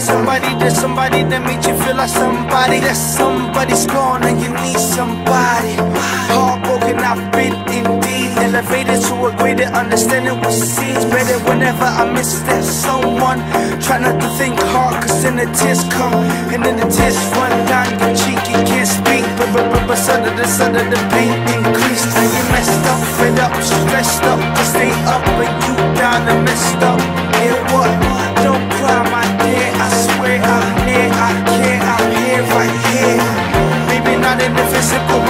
need somebody that makes you feel like somebody. That somebody's gone and you need somebody. Heartbroken, I've been indeed. Elevated to a greater understanding what seems better whenever I miss that someone. Try not to think hard, cause then the tears come, and then the tears run down your cheek. You can't speak, but suddenly the pain increased. Now you messed up, fed up, stressed up, to stay up, but you down and messed up. Yeah, what? Don't cry, my dear. I swear I'm near, I care, I'm here, right here. Maybe not in the physical